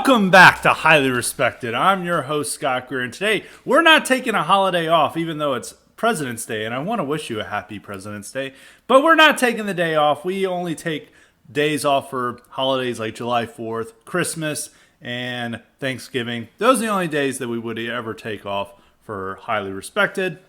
Welcome back to Highly Respected. I'm your host, Scott Greer, and today we're not taking a holiday off, even though it's President's Day, and I want to wish you a happy President's Day, but we're not taking the day off. We only take days off for holidays like July 4th, Christmas, and Thanksgiving. Those are the only days that we would ever take off for Highly Respected.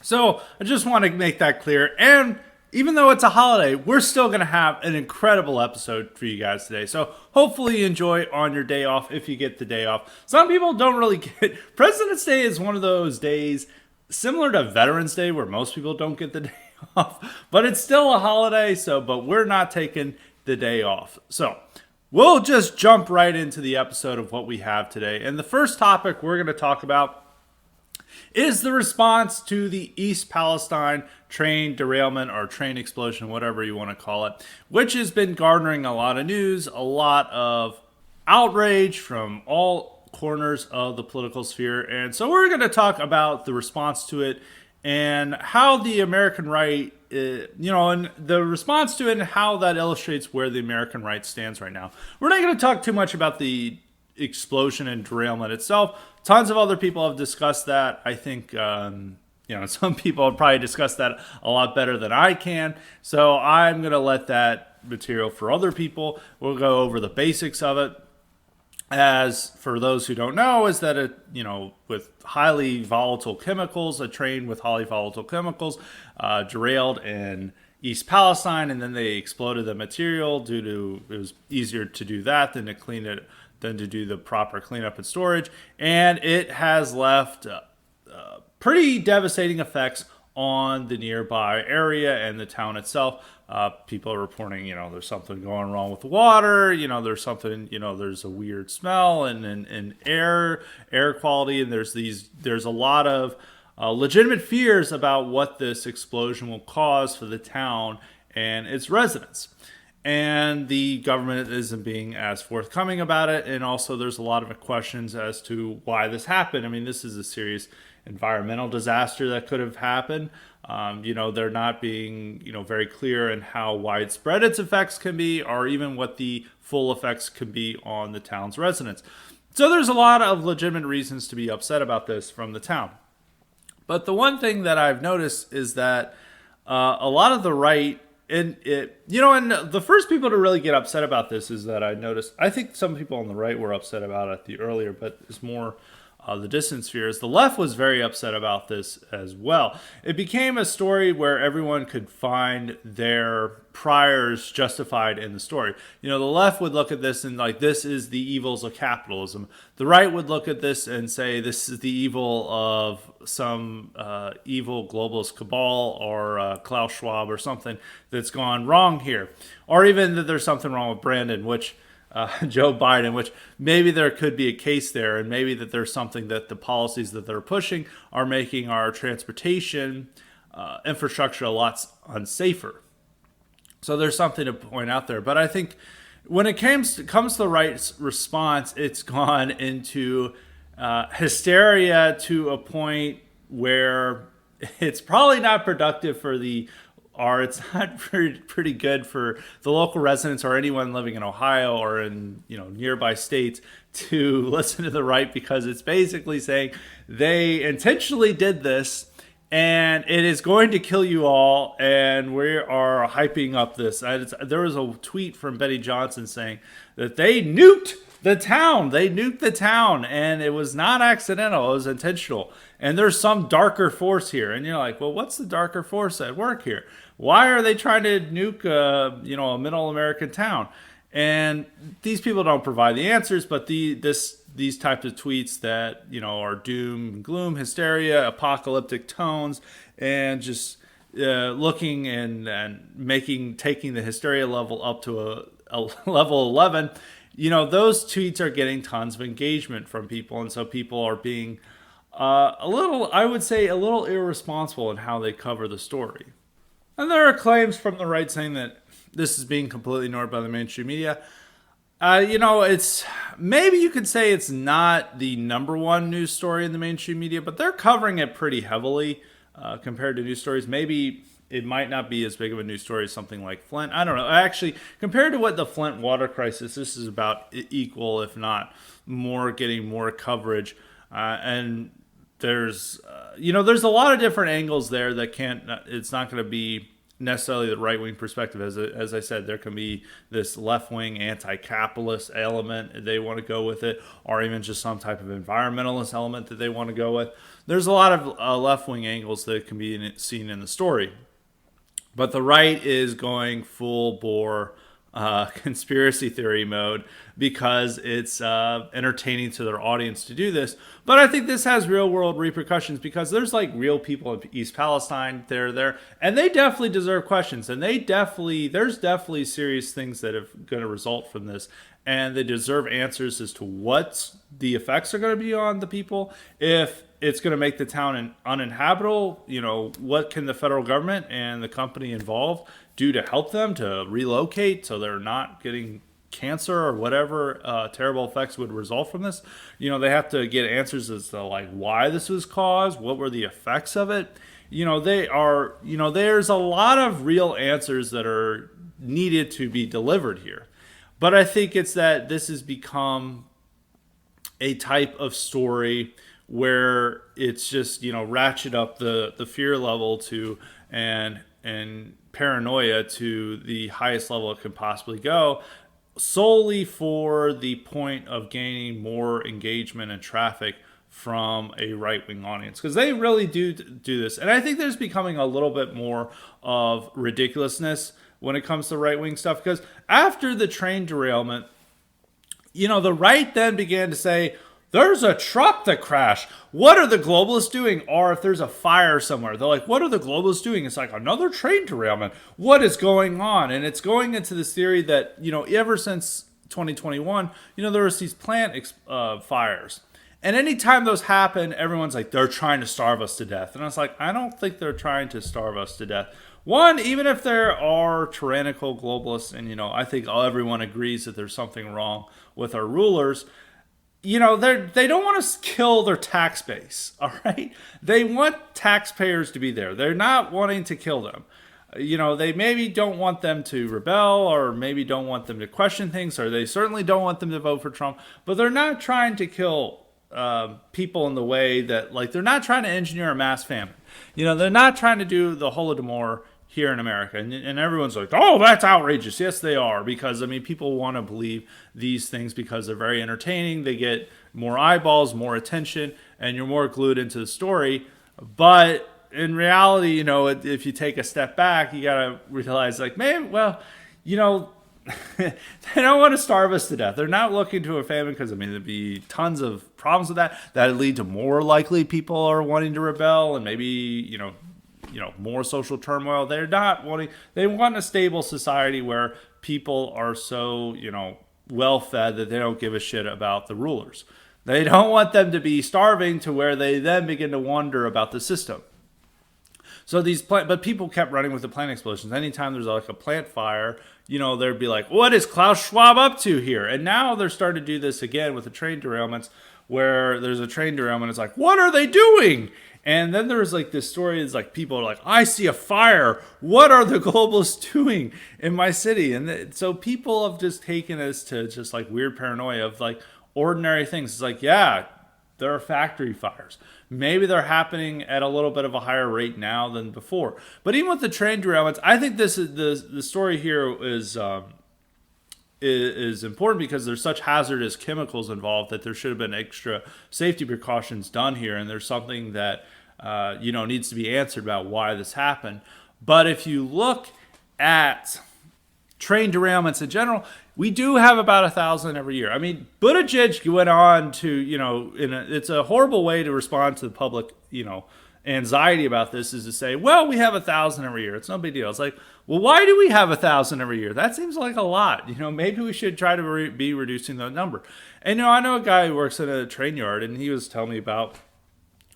So I just want to make that clear, and even though it's a holiday, we're still going to have an incredible episode for you guys today. So hopefully you enjoy on your day off if you get the day off. Some people don't really get President's Day is one of those days similar to Veterans Day where most people don't get the day off, but it's still a holiday. But we're not taking the day off. So we'll just jump right into the episode of what we have today. And the first topic we're going to talk about is the response to the East Palestine train derailment or train explosion, whatever you want to call it, which has been garnering a lot of news, a lot of outrage from all corners of the political sphere. And so we're going to talk about the response to it and how the American right, and the response to it and how that illustrates where the American right stands right now. We're not going to talk too much about the explosion and derailment itself. Tons of other people have discussed that. I think, some people have probably discussed that a lot better than I can. So I'm going to let that material for other people. We'll go over the basics of it. As for those who don't know, is that with highly volatile chemicals, a train with highly volatile chemicals derailed in East Palestine, and then they exploded the material due to it was easier to do that than to clean it, than to do the proper cleanup and storage, and it has left pretty devastating effects on the nearby area and the town itself. People are reporting, there's something going wrong with the water. There's something, there's a weird smell and air quality, and there's a lot of legitimate fears about what this explosion will cause for the town and its residents. And the government isn't being as forthcoming about it. And also there's a lot of questions as to why this happened. I mean, this is a serious environmental disaster that could have happened. They're not being, very clear in how widespread its effects can be, or even what the full effects can be on the town's residents. So there's a lot of legitimate reasons to be upset about this from the town. But the one thing that I've noticed is that a lot of the right, and the first people to really get upset about this is that I think some people on the right were upset about it the earlier, but it's more the distant spheres. The left was very upset about this as well. It became a story where everyone could find their priors justified in the story. The left would look at this and this is the evils of capitalism. The right would look at this and say this is the evil of some evil globalist cabal or Klaus Schwab or something that's gone wrong here. Or even that there's something wrong with Brandon, which Joe Biden, which maybe there could be a case there, and maybe that there's something that the policies that they're pushing are making our transportation infrastructure a lot unsafer. So there's something to point out there. But I think when it comes to the right's response, it's gone into hysteria to a point where it's probably not productive for it's not pretty good for the local residents or anyone living in Ohio or in nearby states to listen to the right, because it's basically saying they intentionally did this and it is going to kill you all, and we are hyping up this. There was a tweet from Betty Johnson saying that they nuked the town. They nuked the town, and it was not accidental. It was intentional. And there's some darker force here. And you're like, well, what's the darker force at work here? Why are they trying to nuke a middle American town? And these people don't provide the answers, but these types of tweets that are doom, gloom, hysteria, apocalyptic tones, and just looking and taking the hysteria level up to a level 11. Those tweets are getting tons of engagement from people, and so people are being a little irresponsible in how they cover the story. And there are claims from the right saying that this is being completely ignored by the mainstream media. It's maybe you could say it's not the number one news story in the mainstream media, but they're covering it pretty heavily compared to news stories. Maybe it might not be as big of a news story as something like Flint. I don't know. Actually, compared to what the Flint water crisis, this is about equal, if not more, getting more coverage. And there's, there's a lot of different angles there that it's not going to be necessarily the right wing perspective. As I said, there can be this left wing anti capitalist element they want to go with it, or even just some type of environmentalist element that they want to go with. There's a lot of left wing angles that can be seen in the story. But the right is going full bore conspiracy theory mode because it's entertaining to their audience to do this. But I think this has real world repercussions because there's like real people in East Palestine. They're there, and they definitely deserve questions. And there's definitely serious things that are going to result from this. And they deserve answers as to what the effects are going to be on the people. If it's going to make the town uninhabitable, what can the federal government and the company involved do to help them to relocate so they're not getting cancer or whatever terrible effects would result from this. They have to get answers as to like why this was caused, what were the effects of it. There's a lot of real answers that are needed to be delivered here. But I think it's that this has become a type of story where it's just, ratchet up the fear level to and paranoia to the highest level it could possibly go, solely for the point of gaining more engagement and traffic from a right-wing audience, because they really do this. And I think there's becoming a little bit more of ridiculousness when it comes to right-wing stuff, because after the train derailment, the right then began to say, there's a truck that crashed. What are the globalists doing? Or if there's a fire somewhere, they're like, what are the globalists doing? It's like another train derailment. What is going on? And it's going into this theory that, ever since 2021, there was these plant fires. And anytime those happen, everyone's like, they're trying to starve us to death. And I was like, I don't think they're trying to starve us to death. One, even if there are tyrannical globalists, and, I think everyone agrees that there's something wrong with our rulers, they don't want to kill their tax base, all right? They want taxpayers to be there. They're not wanting to kill them. They maybe don't want them to rebel, or maybe don't want them to question things, or they certainly don't want them to vote for Trump, but they're not trying to kill people in the way that, like, they're not trying to engineer a mass famine. They're not trying to do the Holodomor here in America. And everyone's like, oh, that's outrageous. Yes, they are. Because, people want to believe these things because they're very entertaining. They get more eyeballs, more attention, and you're more glued into the story. But in reality, if you take a step back, you got to realize, like, man, well, they don't want to starve us to death. They're not looking to a famine because, there'd be tons of problems with that. That'd lead to more likely people are wanting to rebel, and maybe, more social turmoil. They're not wanting, they want a stable society where people are so, well fed that they don't give a shit about the rulers. They don't want them to be starving to where they then begin to wonder about the system. So but people kept running with the plant explosions. Anytime there's like a plant fire, there'd be like, what is Klaus Schwab up to here? And now they're starting to do this again with the train derailments, where there's a train derailment. It's like, what are they doing? And then there's like this story is like, people are like, I see a fire. What are the globalists doing in my city? And so people have just taken this to just like weird paranoia of like ordinary things. It's like, yeah, there are factory fires. Maybe they're happening at a little bit of a higher rate now than before. But even with the train derailments, I think this is the story here is important because there's such hazardous chemicals involved that there should have been extra safety precautions done here, and there's something that needs to be answered about why this happened. But if you look at train derailments in general, we do have about 1,000 every year. Buttigieg went on to, it's a horrible way to respond to the public, anxiety about this, is to say, well, we have 1,000 every year. It's no big deal. It's like, well, why do we have 1,000 every year? That seems like a lot. Maybe we should try to be reducing that number. And, I know a guy who works at a train yard, and he was telling me about,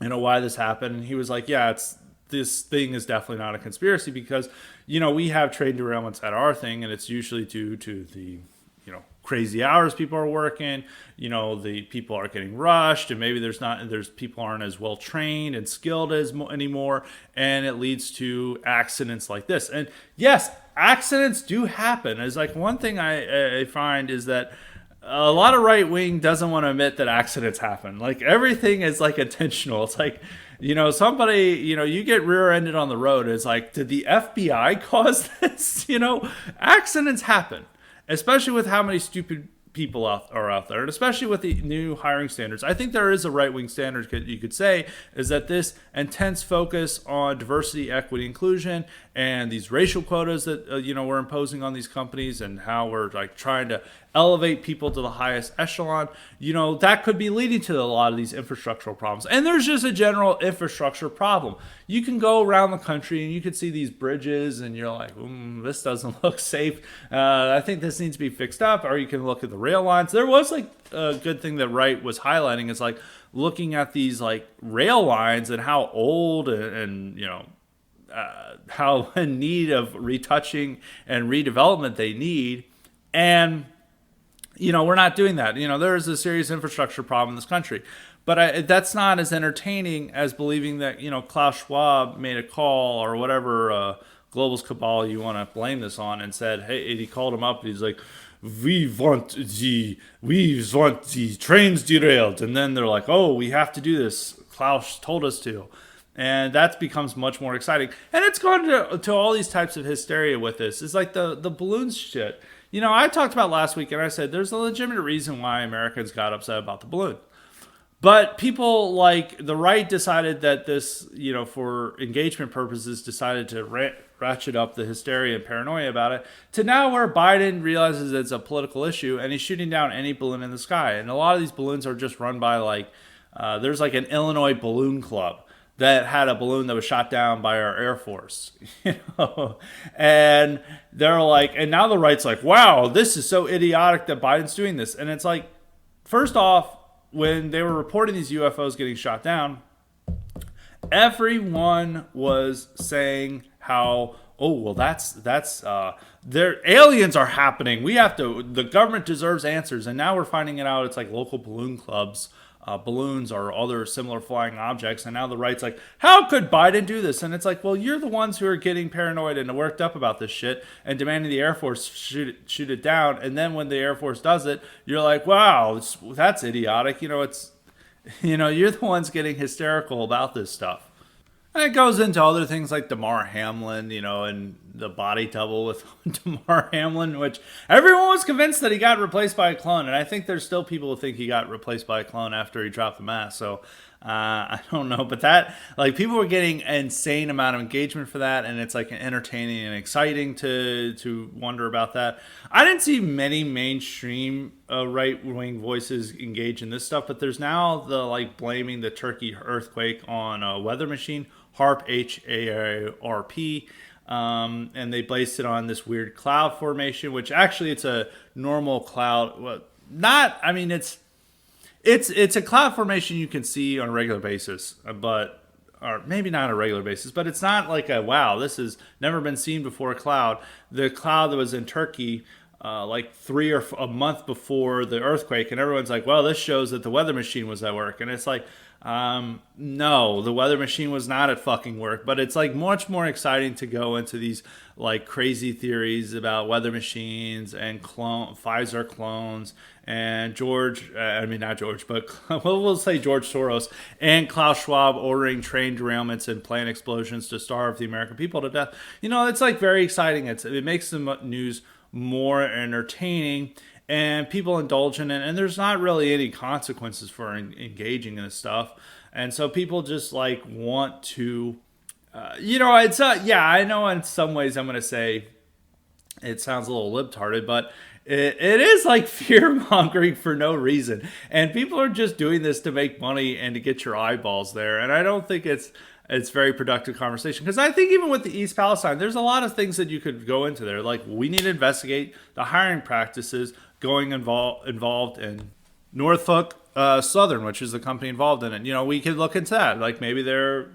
why this happened. And he was like, yeah, this thing is definitely not a conspiracy because, we have train derailments at our thing, and it's usually due to the, crazy hours people are working. The people are getting rushed, and maybe there's people aren't as well trained and skilled anymore, and it leads to accidents like this. And yes, accidents do happen. It's like one thing I find is that a lot of right wing doesn't want to admit that accidents happen. Like everything is like intentional. It's like, somebody, you get rear-ended on the road. It's like, did the FBI cause this? Accidents happen, especially with how many stupid people are out there, and especially with the new hiring standards. I think there is a right-wing standard, you could say, is that this intense focus on diversity, equity, inclusion, and these racial quotas that we're imposing on these companies, and how we're like trying to elevate people to the highest echelon, that could be leading to a lot of these infrastructural problems. And there's just a general infrastructure problem. You can go around the country and you can see these bridges and you're like, this doesn't look safe. I think this needs to be fixed up. Or you can look at the rail lines. There was like a good thing that Wright was highlighting is like looking at these like rail lines and how old and how in need of retouching and redevelopment they need. And we're not doing that. There is a serious infrastructure problem in this country. But that's not as entertaining as believing that, Klaus Schwab made a call or whatever globalist cabal you want to blame this on and said, hey, he called him up and he's like, we want the trains derailed. And then they're like, oh, we have to do this. Klaus told us to. And that becomes much more exciting. And it's gone to all these types of hysteria with this. It's like the balloons shit. I talked about last week and I said there's a legitimate reason why Americans got upset about the balloon. But people like the right decided that this, for engagement purposes, decided to ratchet up the hysteria and paranoia about it to now where Biden realizes it's a political issue and he's shooting down any balloon in the sky. And a lot of these balloons are just run by there's like an Illinois balloon club that had a balloon that was shot down by our Air Force, and they're like, and now the right's like, wow, this is so idiotic that Biden's doing this. And it's like, first off, when they were reporting these UFOs getting shot down, everyone was saying how, oh, well, that's their aliens are happening. The government deserves answers. And now we're finding it out. It's like local balloon clubs, balloons or other similar flying objects. And now the right's like, how could Biden do this? And it's like, well, you're the ones who are getting paranoid and worked up about this shit and demanding the Air Force shoot it down. And then when the Air Force does it, you're like, wow, that's idiotic. You're the ones getting hysterical about this stuff. And it goes into other things like Damar Hamlin, and the body double with Damar Hamlin, which everyone was convinced that he got replaced by a clone. And I think there's still people who think he got replaced by a clone after he dropped the mask. So I don't know. But that, like, people were getting an insane amount of engagement for that. And it's like entertaining and exciting to wonder about that. I didn't see many mainstream right-wing voices engage in this stuff. But there's now blaming the Turkey earthquake on a weather machine. HARP, HARP, and they based it on this weird cloud formation, which actually it's a normal cloud. Well, it's a cloud formation you can see on a regular basis, or maybe not on a regular basis, but it's not like this has never been seen before cloud. The cloud that was in Turkey like 3 or a month before the earthquake, and everyone's like, well, this shows that the weather machine was at work. And it's like, no, the weather machine was not at fucking work. But it's like much more exciting to go into these like crazy theories about weather machines and Pfizer clones and we'll say George Soros and Klaus Schwab ordering train derailments and plane explosions to starve the American people to death. It's like very exciting. It makes the news more entertaining and people indulge in it, and there's not really any consequences for engaging in this stuff. And so people just like want to I know in some ways I'm going to say it sounds a little libtarded, but it is like fear mongering for no reason. And people are just doing this to make money and to get your eyeballs there. And I don't think it's very productive conversation. Because I think even with the East Palestine, there's a lot of things that you could go into there. Like, we need to investigate the hiring practices involved in Norfolk Southern, which is the company involved in it. We could look into that. Like, maybe they're,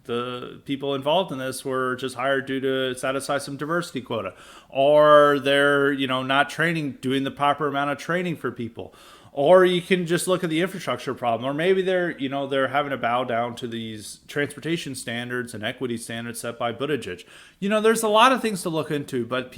the people involved in this were just hired due to satisfy some diversity quota, or they're not doing the proper amount of training for people. Or you can just look at the infrastructure problem, or maybe they're having to bow down to these transportation standards and equity standards set by Buttigieg. There's a lot of things to look into, but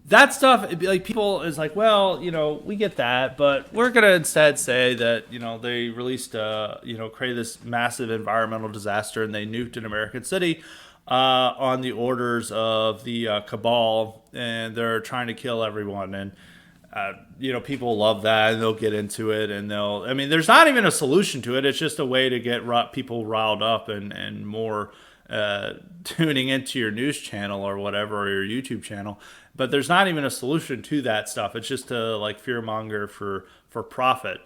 that stuff, people is like, well, we get that, but we're gonna instead say that they released created this massive environmental disaster and they nuked an American city on the orders of the cabal, and they're trying to kill everyone. And people love that, and they'll get into it, and there's not even a solution to it. It's just a way to get people riled up and more tuning into your news channel or whatever, or your YouTube channel. But there's not even a solution to that stuff. It's just to fearmonger for profit.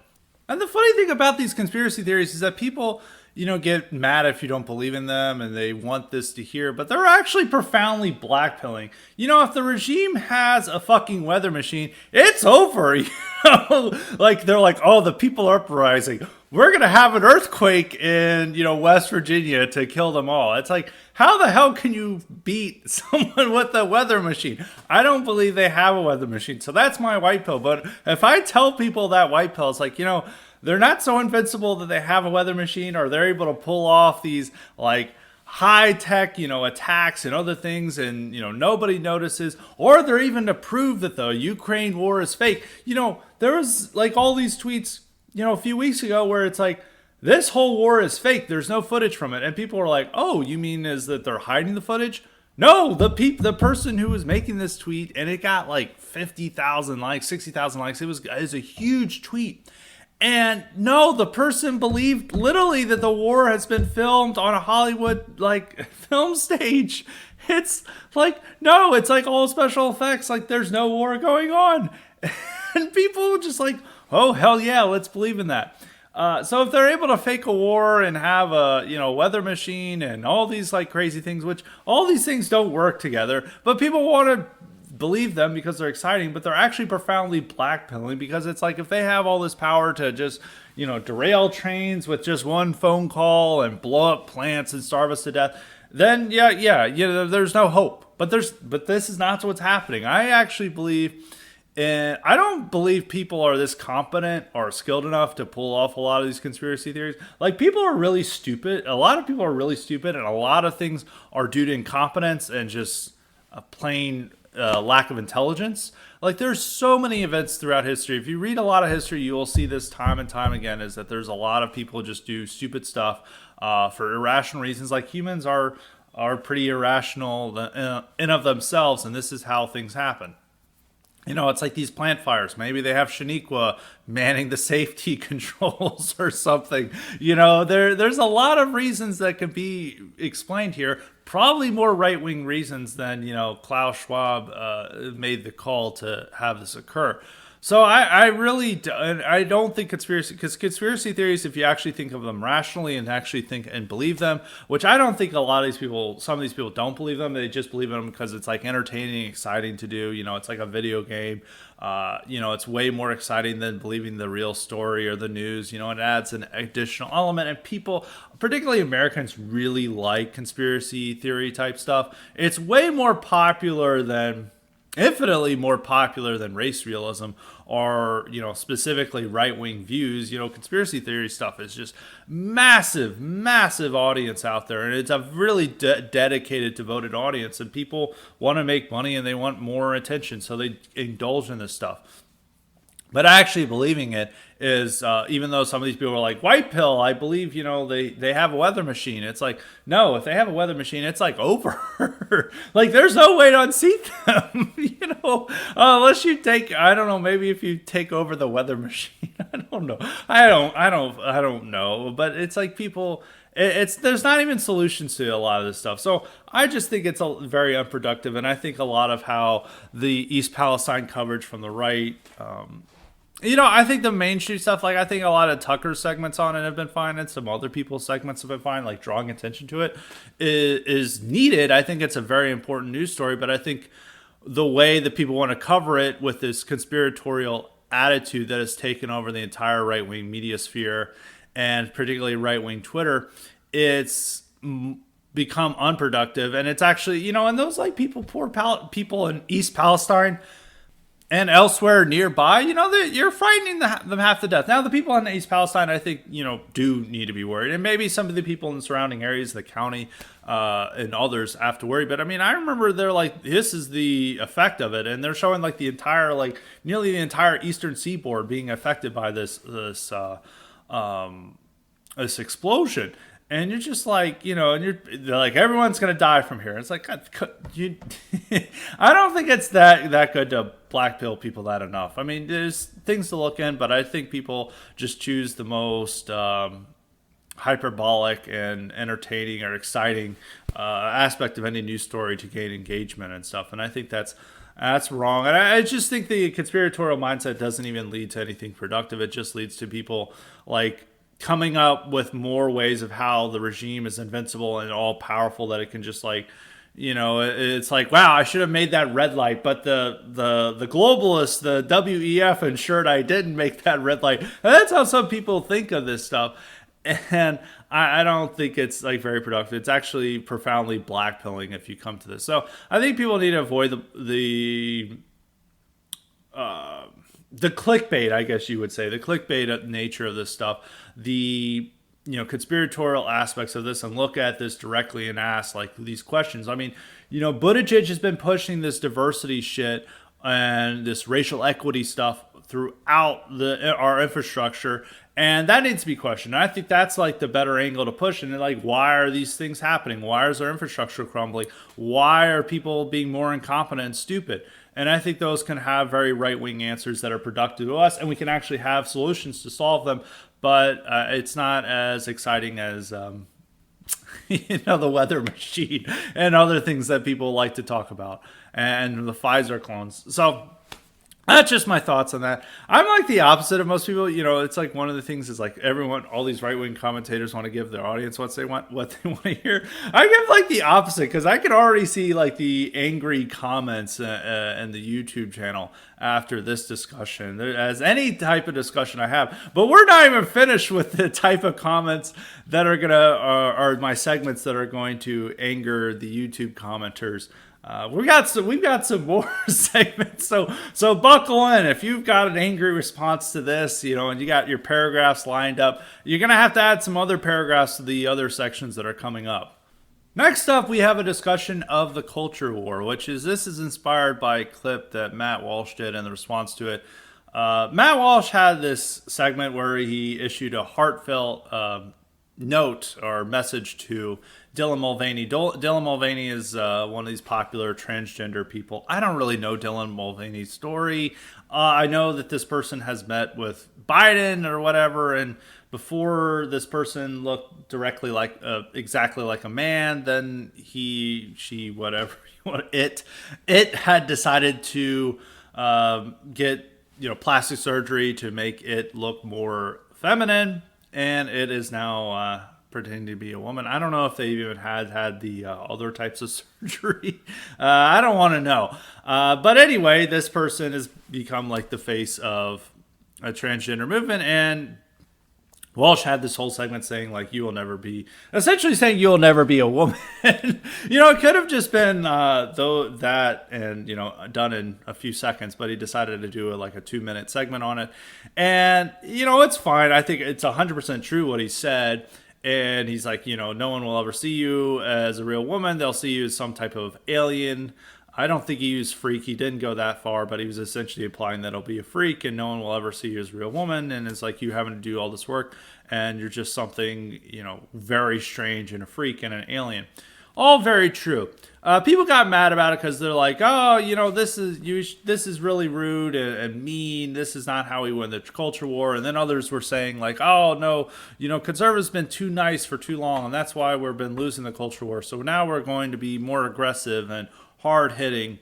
And the funny thing about these conspiracy theories is that people get mad if you don't believe in them, and they want this to hear, but they're actually profoundly blackpilling. If the regime has a fucking weather machine, it's over. They're like, oh, the people are uprising. We're going to have an earthquake in, West Virginia to kill them all. It's like, how the hell can you beat someone with a weather machine? I don't believe they have a weather machine. So that's my white pill. But if I tell people that white pill, it's like, they're not so invincible that they have a weather machine, or they're able to pull off these high tech, attacks and other things, and nobody notices, or they're even to prove that the Ukraine war is fake. There was all these tweets, a few weeks ago where it's like, this whole war is fake. There's no footage from it, and people were like, oh, you mean is that they're hiding the footage? No, the person who was making this tweet, and it got 50,000 likes, 60,000 likes. It was a huge tweet. And no, the person believed literally that the war has been filmed on a Hollywood film stage. It's no, it's all special effects. There's no war going on. And people just oh, hell yeah, let's believe in that. So if they're able to fake a war and have a weather machine and all these crazy things, which all these things don't work together, but people want to believe them because they're exciting, but they're actually profoundly blackpilling, because it's if they have all this power to just derail trains with just one phone call and blow up plants and starve us to death, then there's no hope. But this is not what's happening. I actually believe, and I don't believe people are this competent or skilled enough to pull off a lot of these conspiracy theories. People are really stupid. A lot of people are really stupid, and a lot of things are due to incompetence and just a plain lack of intelligence. There's so many events throughout history. If you read a lot of history, you will see this time and time again, is that there's a lot of people just do stupid stuff for irrational reasons. Humans are pretty irrational in of themselves, and this is how things happen. It's like these plant fires. Maybe they have Shaniqua manning the safety controls or something. There's a lot of reasons that can be explained here. Probably more right-wing reasons than, Klaus Schwab made the call to have this occur. So I don't think conspiracy theories, if you actually think of them rationally and actually think and believe them, which I don't think some of these people don't believe them. They just believe in them because it's entertaining, exciting to do. It's like a video game. It's way more exciting than believing the real story or the news. It adds an additional element, and people, particularly Americans, really like conspiracy theory type stuff. It's way more popular than infinitely more popular than race realism or, specifically right-wing views. Conspiracy theory stuff is just massive audience out there. And it's a really dedicated, devoted audience. And people want to make money and they want more attention. So they indulge in this stuff. But actually believing it is, even though some of these people are like, white pill, I believe, they have a weather machine. It's no, if they have a weather machine, it's over. There's no way to unseat them, unless you take, I don't know, maybe if you take over the weather machine. I don't know. I don't know. But it's people, there's not even solutions to a lot of this stuff. So I just think it's very unproductive. And I think a lot of how the East Palestine coverage from the right, I think the mainstream stuff, I think a lot of Tucker's segments on it have been fine, and some other people's segments have been fine, drawing attention to it is needed. I think it's a very important news story, but I think the way that people want to cover it with this conspiratorial attitude that has taken over the entire right-wing media sphere, and particularly right-wing Twitter, it's become unproductive. And it's actually, and those like people in East Palestine and elsewhere nearby, you're frightening them half to death. Now, the people in East Palestine, I think, do need to be worried. And maybe some of the people in the surrounding areas, the county, and others have to worry. But I mean, I remember they're like, this is the effect of it. And they're showing like nearly the entire eastern seaboard being affected by this explosion. And you're just like, they're like, everyone's going to die from here. It's like, I don't think it's that good to black pill people that enough. I mean, there's things to look in, but I think people just choose the most hyperbolic and entertaining or exciting aspect of any news story to gain engagement and stuff. And I think that's wrong. And I just think the conspiratorial mindset doesn't even lead to anything productive. It just leads to people like coming up with more ways of how the regime is invincible and all powerful, that it can just like, it's like, wow, I should have made that red light, but the globalists, the WEF, ensured I didn't make that red light. And that's how some people think of this stuff. And I don't think it's like very productive. It's actually profoundly blackpilling if you come to this. So I think people need to avoid the clickbait, I guess you would say, the clickbait nature of this stuff, the conspiratorial aspects of this, and look at this directly and ask like these questions. I mean, Buttigieg has been pushing this diversity shit and this racial equity stuff throughout our infrastructure, and that needs to be questioned. And I think that's like the better angle to push. And like, why are these things happening? Why is our infrastructure crumbling? Why are people being more incompetent and stupid? And I think those can have very right-wing answers that are productive to us, and we can actually have solutions to solve them. But it's not as exciting as, the weather machine and other things that people like to talk about, and the Pfizer clones. So that's just my thoughts on that. I'm like the opposite of most people. It's like one of the things is like all these right-wing commentators want to give their audience what they want to hear. I give like the opposite, because I can already see like the angry comments in the YouTube channel after this discussion, as any type of discussion I have. But we're not even finished with the type of comments that are are my segments that are going to anger the YouTube commenters. We've got some more segments, so buckle in. If you've got an angry response to this, and you got your paragraphs lined up, you're gonna have to add some other paragraphs to the other sections that are coming up. Next up, we have a discussion of the culture war, this is inspired by a clip that Matt Walsh did and the response to it. Matt Walsh had this segment where he issued a heartfelt note or message to Dylan Mulvaney. Dylan Mulvaney is one of these popular transgender people. I don't really know Dylan Mulvaney's story. I know that this person has met with Biden or whatever, and before this person looked directly like exactly like a man, then it had decided to get plastic surgery to make it look more feminine, and it is now pretending to be a woman. I don't know if they even had the other types of surgery. I don't want to know. But anyway, this person has become like the face of a transgender movement, and Walsh had this whole segment saying like, essentially saying you'll never be a woman. It could have just been that and done in a few seconds, but he decided to do like a 2-minute segment on it. And it's fine. I think it's 100% true what he said. And he's like, no one will ever see you as a real woman. They'll see you as some type of alien. I don't think he used freak. He didn't go that far, but he was essentially implying that it'll be a freak and no one will ever see you as a real woman. And it's like you having to do all this work and you're just something, very strange and a freak and an alien. All very true. People got mad about it because they're like, oh, this is really rude and mean. This is not how we win the culture war. And then others were saying like, oh, no, conservatives been too nice for too long. And that's why we've been losing the culture war. So now we're going to be more aggressive and hard hitting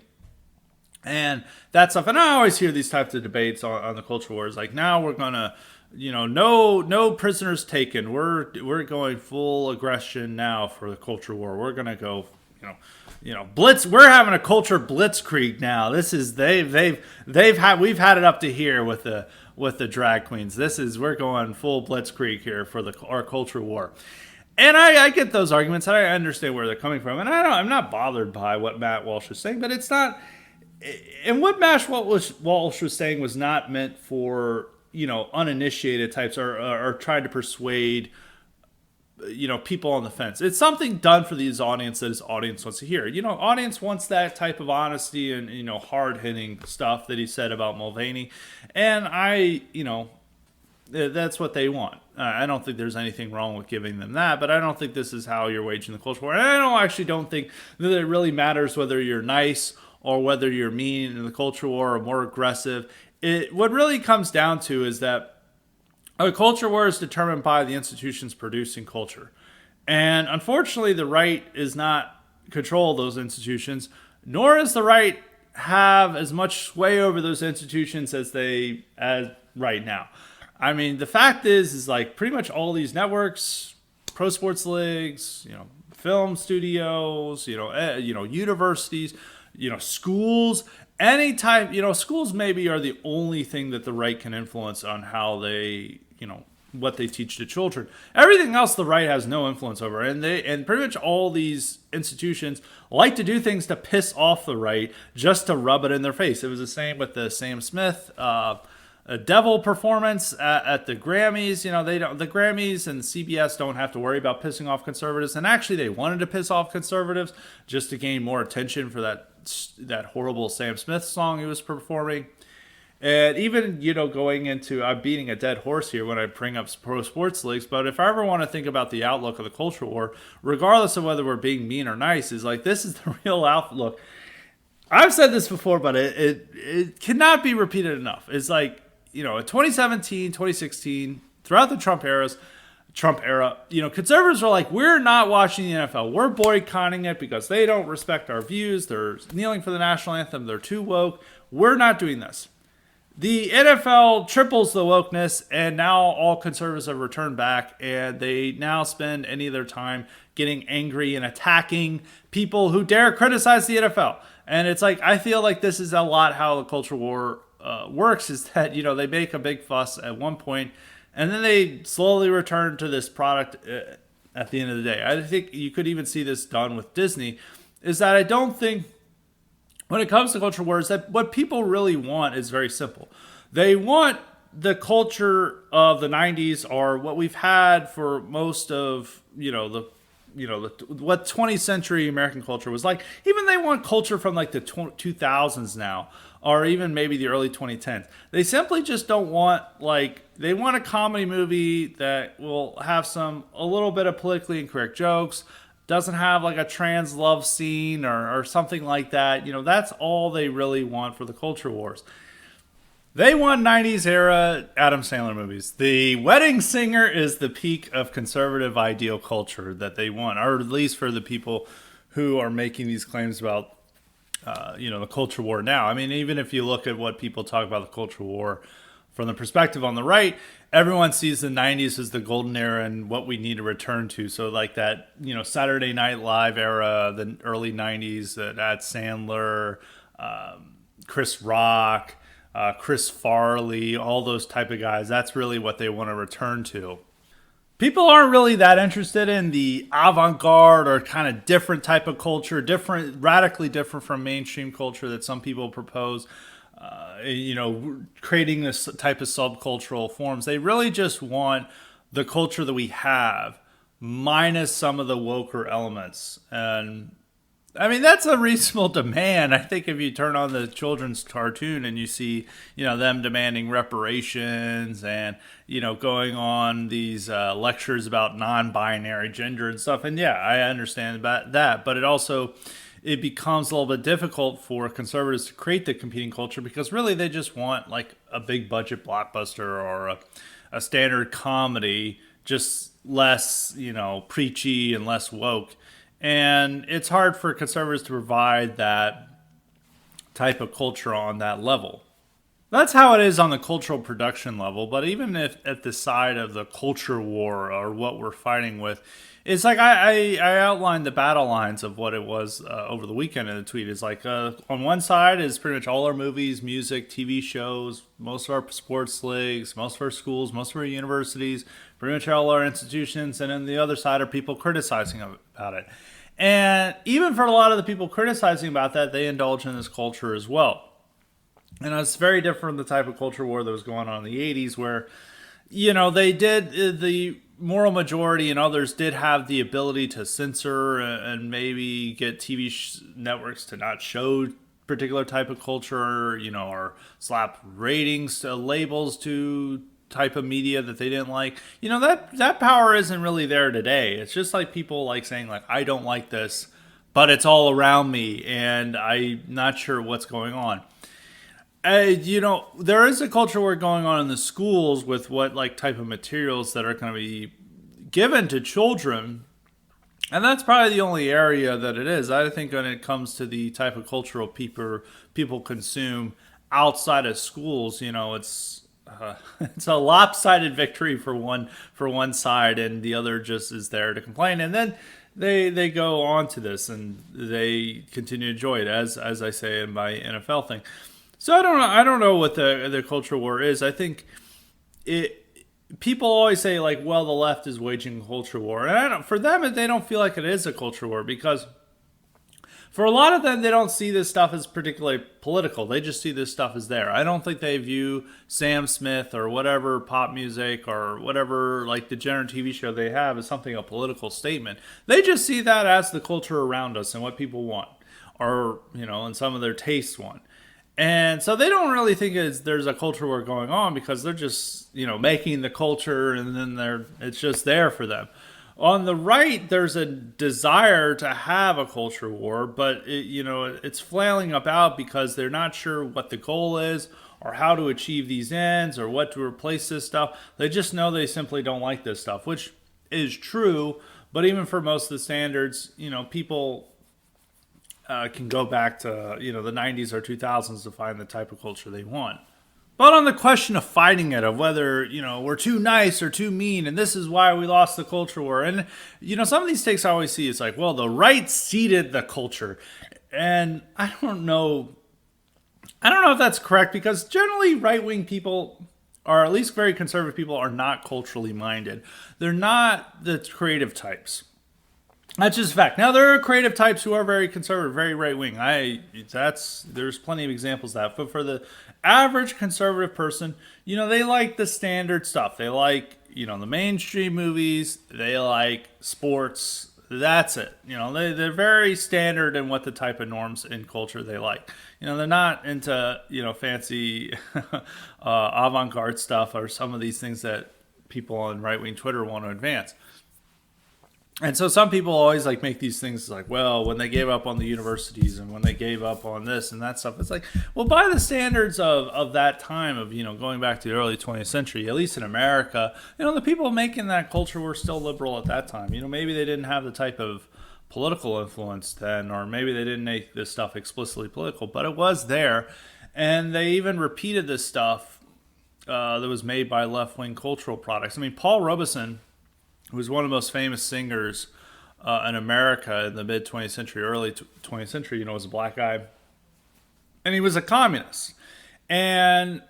and that stuff. And I always hear these types of debates on the culture wars. Like now we're going to, no prisoners taken. We're going full aggression now for the culture war. We're going to go, blitz. We're having a culture blitzkrieg now. This is we've had it up to here with the drag queens. We're going full blitzkrieg here for our culture war. And I get those arguments, and I understand where they're coming from, and I'm not bothered by what Matt Walsh is saying, but it's not. And what Matt Walsh was saying was not meant for uninitiated types or trying to persuade people on the fence. It's something done for these audience that his audience wants to hear. Audience wants that type of honesty and hard hitting stuff that he said about Mulvaney, and that's what they want. I don't think there's anything wrong with giving them that, but I don't think this is how you're waging the culture war. And I actually don't think that it really matters whether you're nice or whether you're mean in the culture war or more aggressive. What really comes down to is that a culture war is determined by the institutions producing culture. And unfortunately, the right is not control those institutions, nor is the right have as much sway over those institutions as right now. I mean, the fact is like pretty much all these networks, pro sports leagues, film studios, universities, schools, any type, schools maybe are the only thing that the right can influence on how they, what they teach to children. Everything else the right has no influence over, and pretty much all these institutions like to do things to piss off the right just to rub it in their face. It was the same with the Sam Smith a devil performance at the Grammys. The Grammys and CBS don't have to worry about pissing off conservatives, and actually they wanted to piss off conservatives just to gain more attention for that horrible Sam Smith song he was performing. And even, going into, I'm beating a dead horse here when I bring up pro sports leagues, but if I ever want to think about the outlook of the culture war, regardless of whether we're being mean or nice, is like, this is the real outlook. I've said this before, but it cannot be repeated enough. It's like, in 2017, 2016, throughout the Trump era, conservatives were like, we're not watching the NFL. We're boycotting it because they don't respect our views. They're kneeling for the national anthem. They're too woke. We're not doing this. The NFL triples the wokeness, and now all conservatives have returned back, and they now spend any of their time getting angry and attacking people who dare criticize the NFL. And it's like, I feel like this is a lot how the culture war works, is that, they make a big fuss at one point, and then they slowly return to this product at the end of the day. I think you could even see this done with Disney, is that I don't think when it comes to culture wars, that what people really want is very simple. They want the culture of the 90s, or what we've had for most of, what 20th century American culture was like. Even they want culture from like the 2000s now, or even maybe the early 2010s. They simply just don't want, they want a comedy movie that will have a little bit of politically incorrect jokes, doesn't have like a trans love scene or something like that. That's all they really want for the culture wars. They want 90s era Adam Sandler movies. The Wedding Singer is the peak of conservative ideal culture that they want, or at least for the people who are making these claims about, the culture war now. I mean, even if you look at what people talk about the culture war from the perspective on the right, everyone sees the 90s as the golden era and what we need to return to. So like that, Saturday Night Live era, the early 90s, that Sandler, Chris Rock, Chris Farley, all those type of guys, that's really what they want to return to. People aren't really that interested in the avant-garde or kind of different type of culture, radically different from mainstream culture that some people propose. Creating this type of subcultural forms. They really just want the culture that we have, minus some of the woker elements. And I mean, that's a reasonable demand. I think if you turn on the children's cartoon and you see, them demanding reparations and, going on these lectures about non-binary gender and stuff. And yeah, I understand about that. But it becomes a little bit difficult for conservatives to create the competing culture, because really they just want like a big budget blockbuster or a standard comedy, just less, preachy and less woke. And it's hard for conservatives to provide that type of culture on that level. That's how it is on the cultural production level. But even if at the side of the culture war or what we're fighting with, it's like I outlined the battle lines of what it was over the weekend in the tweet. It's like on one side is pretty much all our movies, music, TV shows, most of our sports leagues, most of our schools, most of our universities, pretty much all our institutions, and then the other side are people criticizing about it. And even for a lot of the people criticizing about that, they indulge in this culture as well. And it's very different from the type of culture war that was going on in the 80s, where, they did, the moral majority and others did have the ability to censor and maybe get TV networks to not show particular type of culture, or slap ratings labels to type of media that they didn't like. That power isn't really there today. It's just like people like saying like, I don't like this, but it's all around me and I'm not sure what's going on. There is a culture war going on in the schools with what like type of materials that are going to be given to children. And that's probably the only area that it is. I think when it comes to the type of cultural people consume outside of schools, it's a lopsided victory for one side, and the other just is there to complain. And then they go on to this and they continue to enjoy it, as I say in my NFL thing. So I don't know what the cultural war is. I think people always say like, well, the left is waging a culture war, and for them they don't feel like it is a culture war, because for a lot of them they don't see this stuff as particularly political. They just see this stuff as there. I don't think they view Sam Smith or whatever pop music or whatever like degenerate TV show they have as something a political statement. They just see that as the culture around us and what people want, or and some of their tastes want. And so they don't really think there's a culture war going on, because they're just, making the culture, and then it's just there for them. On the right, there's a desire to have a culture war, but it's flailing about because they're not sure what the goal is or how to achieve these ends or what to replace this stuff. They just know they simply don't like this stuff, which is true. But even for most of the standards, people can go back to the 90s or 2000s to find the type of culture they want. But on the question of fighting it, of whether we're too nice or too mean, and this is why we lost the culture war, and some of these takes I always see, it's like, well, the right seeded the culture, and I don't know if that's correct, because generally right-wing people, or at least very conservative people, are not culturally minded. They're not the creative types. That's just a fact. Now, there are creative types who are very conservative, very right-wing. There's plenty of examples of that. But for the average conservative person, they like the standard stuff. They like, the mainstream movies. They like sports. That's it. They're very standard in what the type of norms in culture they like. They're not into, fancy avant-garde stuff or some of these things that people on right-wing Twitter want to advance. And so some people always like make these things like, well, when they gave up on the universities and when they gave up on this and that stuff, it's like, well, by the standards of that time of, going back to the early 20th century, at least in America, the people making that culture were still liberal at that time. Maybe they didn't have the type of political influence then, or maybe they didn't make this stuff explicitly political, but it was there. And they even repeated this stuff that was made by left-wing cultural products. I mean, Paul Robeson, who was one of the most famous singers in America in the mid-20th century, early 20th century, was a black guy. And he was a communist. And,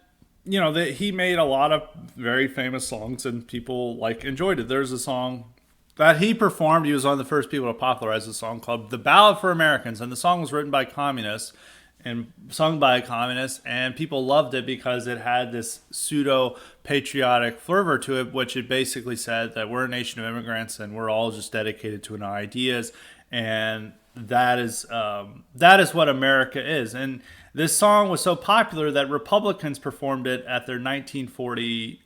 he made a lot of very famous songs, and people, enjoyed it. There's a song that he performed. He was one of the first people to popularize a song called The Ballad for Americans. And the song was written by communists and sung by a communist, and people loved it because it had this pseudo-patriotic fervor to it, which it basically said that we're a nation of immigrants and we're all just dedicated to our ideas, and that is what America is. And this song was so popular that Republicans performed it at their 1940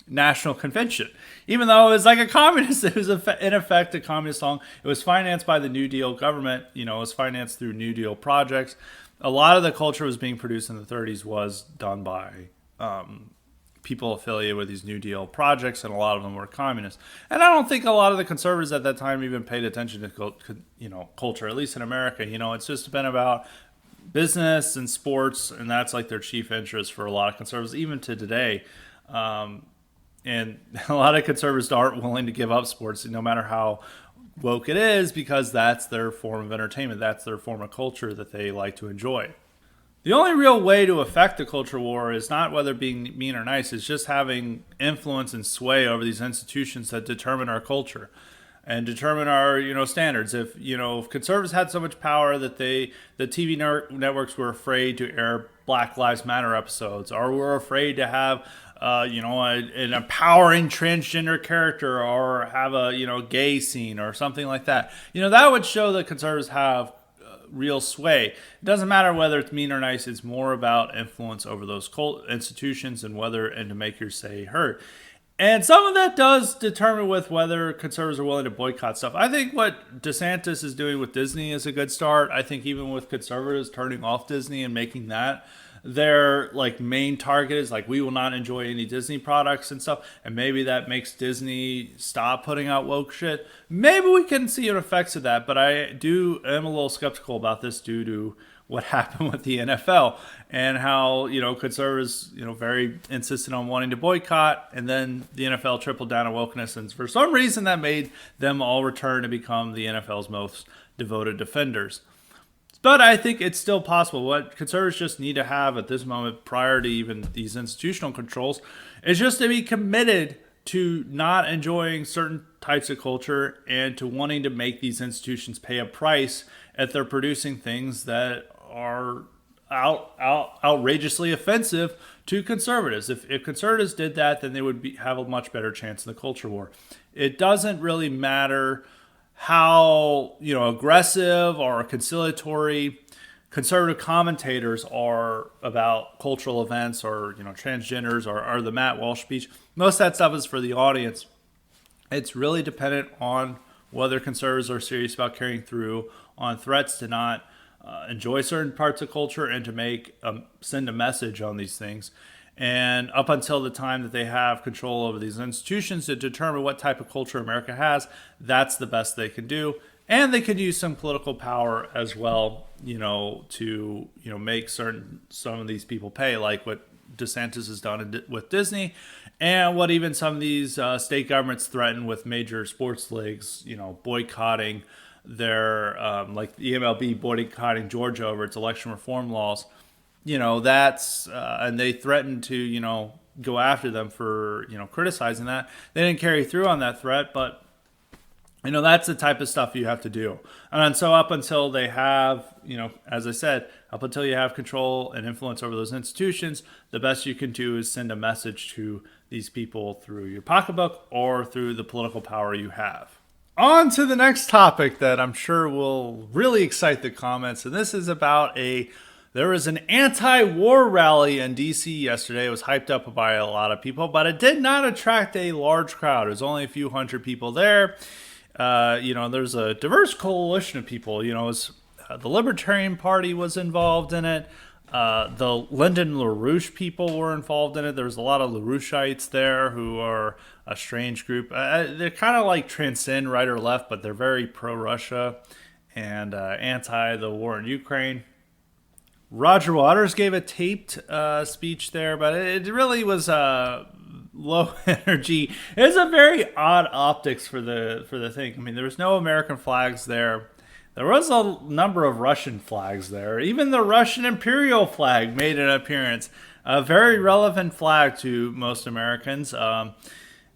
National Convention. Even though it was like a communist, it was in effect a communist song. It was financed by the New Deal government. It was financed through New Deal projects. A lot of the culture was being produced in the 30s was done by people affiliated with these New Deal projects, and a lot of them were communists. And I don't think a lot of the conservatives at that time even paid attention to culture, at least in America. It's just been about business and sports, and that's like their chief interest for a lot of conservatives, even to today. And a lot of conservatives aren't willing to give up sports, no matter how woke it is, because that's their form of entertainment. That's their form of culture that they like to enjoy. The only real way to affect the culture war is not whether being mean or nice, it's just having influence and sway over these institutions that determine our culture and determine our standards. If conservatives had so much power that the TV networks were afraid to air Black Lives Matter episodes, or were afraid to have an empowering transgender character, or have a gay scene or something like that, that would show that conservatives have real sway. It doesn't matter whether it's mean or nice. It's more about influence over those cult institutions and to make your say heard. And some of that does determine with whether conservatives are willing to boycott stuff. I think what DeSantis is doing with Disney is a good start. I think even with conservatives turning off Disney and making that their main target is we will not enjoy any Disney products and stuff, and maybe that makes Disney stop putting out woke shit. Maybe we can see an effects of that, but I am a little skeptical about this due to what happened with the NFL and how conservatives very insistent on wanting to boycott, and then the NFL tripled down on wokeness, and for some reason that made them all return to become the NFL's most devoted defenders. But I think it's still possible. What conservatives just need to have at this moment, prior to even these institutional controls, is just to be committed to not enjoying certain types of culture and to wanting to make these institutions pay a price if they're producing things that are outrageously offensive to conservatives. If conservatives did that, then they would have a much better chance in the culture war. It doesn't really matter how aggressive or conciliatory conservative commentators are about cultural events or transgenders or the Matt Walsh speech. Most of that stuff is for the audience. It's really dependent on whether conservatives are serious about carrying through on threats to not enjoy certain parts of culture and to send a message on these things. And up until the time that they have control over these institutions to determine what type of culture America has, that's the best they can do. And they could use some political power as well, to make some of these people pay, like what DeSantis has done with Disney, and what even some of these state governments threaten with major sports leagues, boycotting their, like the MLB boycotting Georgia over its election reform laws. That's and they threatened to go after them for criticizing that. They didn't carry through on that threat, but that's the type of stuff you have to do. And so up until they have, as I said, up until you have control and influence over those institutions, the best you can do is send a message to these people through your pocketbook or through the political power you have. On to the next topic that I'm sure will really excite the comments, and this is about there was an anti-war rally in D.C. yesterday. It was hyped up by a lot of people, but it did not attract a large crowd. It was only a few hundred people there. There's a diverse coalition of people. The Libertarian Party was involved in it. The Lyndon LaRouche people were involved in it. There's a lot of LaRoucheites there who are a strange group. They're kind of transcend right or left, but they're very pro-Russia and anti the war in Ukraine. Roger Waters gave a taped speech there, but it really was low energy. It was a very odd optics for the thing. I mean, there was no American flags there. There was a number of Russian flags there. Even the Russian imperial flag made an appearance. A very relevant flag to most Americans.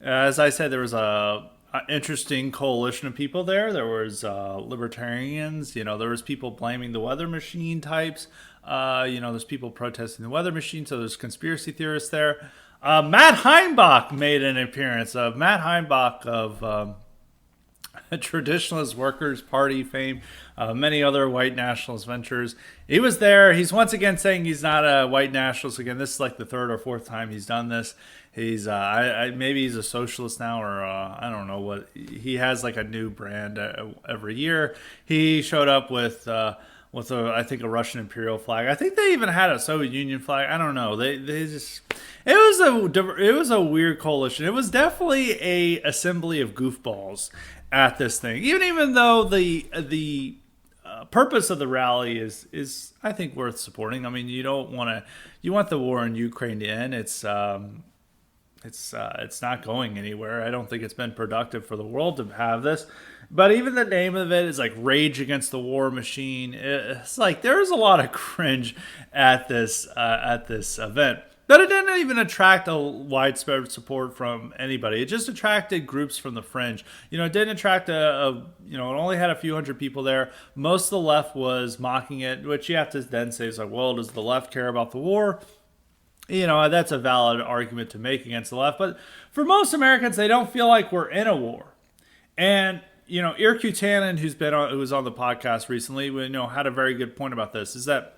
As I said, there was a interesting coalition of people there. There was libertarians. There was people blaming the weather machine types. There's people protesting the weather machine. So there's conspiracy theorists there. Matt Heimbach made an appearance. Matt Heimbach of Traditionalist Workers Party fame, many other white nationalist ventures. He was there. He's once again saying he's not a white nationalist again. This is the third or fourth time he's done this. He's maybe he's a socialist now, or I don't know what. He has a new brand every year. He showed up with I think a Russian imperial flag. I think they even had a Soviet Union flag. I don't know. They just it was a weird coalition. It was definitely a assembly of goofballs at this thing. Even though the purpose of the rally is I think worth supporting. I mean, you want the war in Ukraine to end. It's it's not going anywhere. I don't think it's been productive for the world to have this. But even the name of it is like Rage Against the War Machine. It's like there's a lot of cringe at this event. But it didn't even attract a widespread support from anybody. It just attracted groups from the fringe. It didn't attract it only had a few hundred people there. Most of the left was mocking it, which you have to then say is like, well, does the left care about the war? That's a valid argument to make against the left. But for most Americans, they don't feel like we're in a war. And, Irq Tannen, who was on the podcast recently, had a very good point about this, is that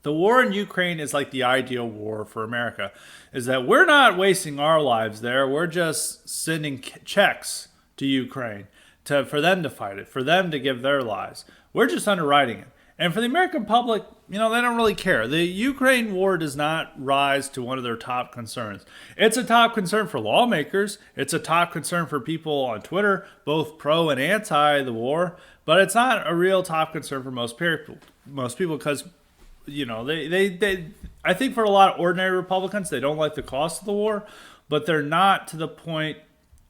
the war in Ukraine is like the ideal war for America, is that we're not wasting our lives there. We're just sending checks to Ukraine for them to fight it, for them to give their lives. We're just underwriting it. And for the American public, they don't really care. The Ukraine war does not rise to one of their top concerns. It's a top concern for lawmakers. It's a top concern for people on Twitter, both pro and anti the war. But it's not a real top concern for most people because they I think for a lot of ordinary Republicans, they don't like the cost of the war, but they're not to the point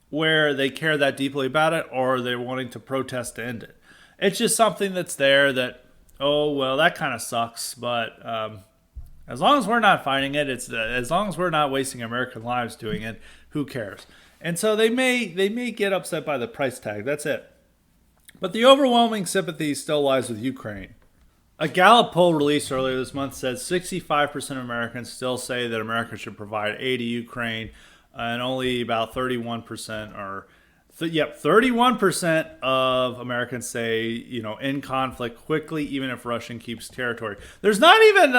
where they care that deeply about it or they're wanting to protest to end it. It's just something that's there that, oh, well, that kind of sucks, but as long as we're not fighting it, as long as we're not wasting American lives doing it, who cares? And so they may get upset by the price tag. That's it. But the overwhelming sympathy still lies with Ukraine. A Gallup poll released earlier this month said 65% of Americans still say that America should provide aid to Ukraine, and only about 31% are. 31% of Americans say, in conflict quickly, even if Russia keeps territory. There's not even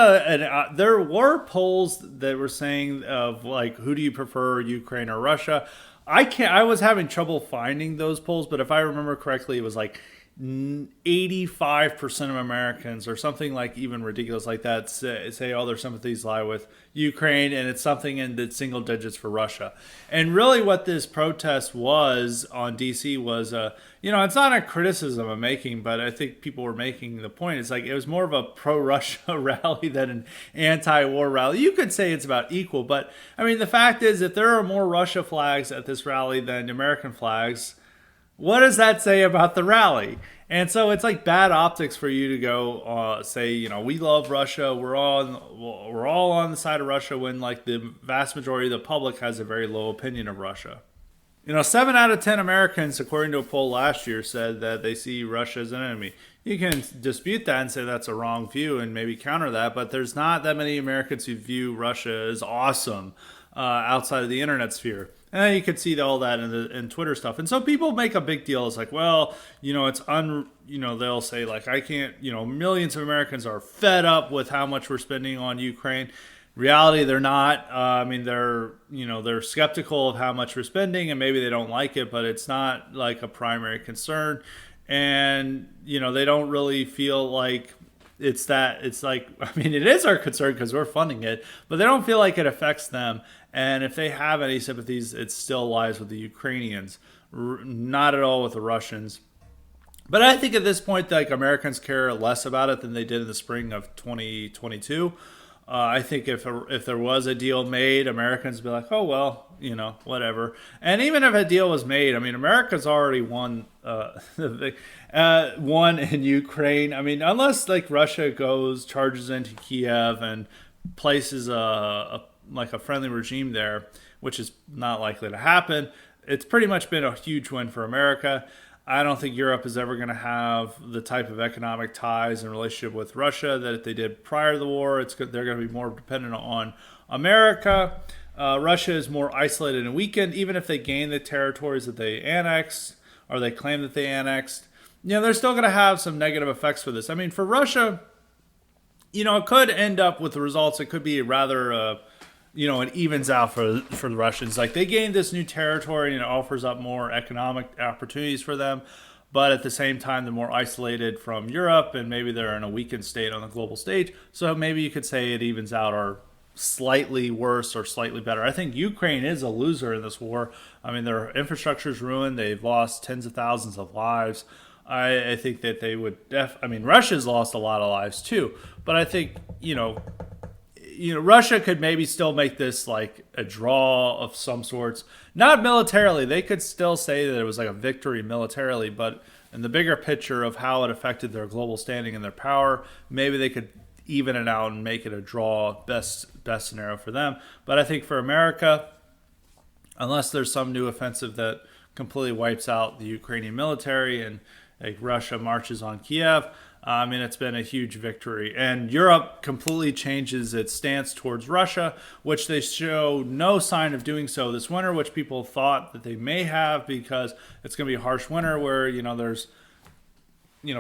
there were polls that were saying of like, who do you prefer, Ukraine or Russia? I was having trouble finding those polls, but if I remember correctly, it was like 85% of Americans or something like even ridiculous like that say all their sympathies lie with Ukraine, and it's something in the single digits for Russia. And really what this protest was on DC was it's not a criticism I'm making, but I think people were making the point. It's like it was more of a pro-Russia rally than an anti-war rally. You could say it's about equal, but I mean the fact is if there are more Russia flags at this rally than American flags, what does that say about the rally? And so it's like bad optics for you to go say, we love Russia. We're all on the side of Russia when like the vast majority of the public has a very low opinion of Russia. 7 out of 10 Americans, according to a poll last year, said that they see Russia as an enemy. You can dispute that and say that's a wrong view and maybe counter that, but there's not that many Americans who view Russia as awesome outside of the internet sphere. And you could see all that in Twitter stuff. And so people make a big deal. It's like, well, they'll say like, I can't, millions of Americans are fed up with how much we're spending on Ukraine. Reality, they're not. They're skeptical of how much we're spending and maybe they don't like it, but it's not like a primary concern. And, they don't really feel like it is our concern because we're funding it, but they don't feel like it affects them. And if they have any sympathies, it still lies with the Ukrainians, not at all with the Russians. But I think at this point, like Americans care less about it than they did in the spring of 2022. I think if there was a deal made, Americans would be like, oh, well, whatever. And even if a deal was made, I mean, America's already won won in Ukraine. I mean, unless like Russia charges into Kiev and places a friendly regime there, which is not likely to happen, it's pretty much been a huge win for America. I don't think Europe is ever going to have the type of economic ties and relationship with Russia that they did prior to the war. They're going to be more dependent on America. Russia is more isolated and weakened, even if they gain the territories that they annexed or they claim that they annexed. They're still going to have some negative effects for this. I mean, for Russia, it could end up with the results. It could be rather it evens out for the Russians. Like they gained this new territory and it offers up more economic opportunities for them. But at the same time, they're more isolated from Europe and maybe they're in a weakened state on the global stage. So maybe you could say it evens out or slightly worse or slightly better. I think Ukraine is a loser in this war. I mean, their infrastructure is ruined. They've lost tens of thousands of lives. I think that they would Russia's lost a lot of lives too. But I think, Russia could maybe still make this like a draw of some sorts. Not militarily. They could still say that it was like a victory militarily, but in the bigger picture of how it affected their global standing and their power, maybe they could even it out and make it a draw, best scenario for them. But I think for America, unless there's some new offensive that completely wipes out the Ukrainian military and like Russia marches on Kiev, I mean, it's been a huge victory. And Europe completely changes its stance towards Russia, which they show no sign of doing so this winter, which people thought that they may have because it's going to be a harsh winter where, there's,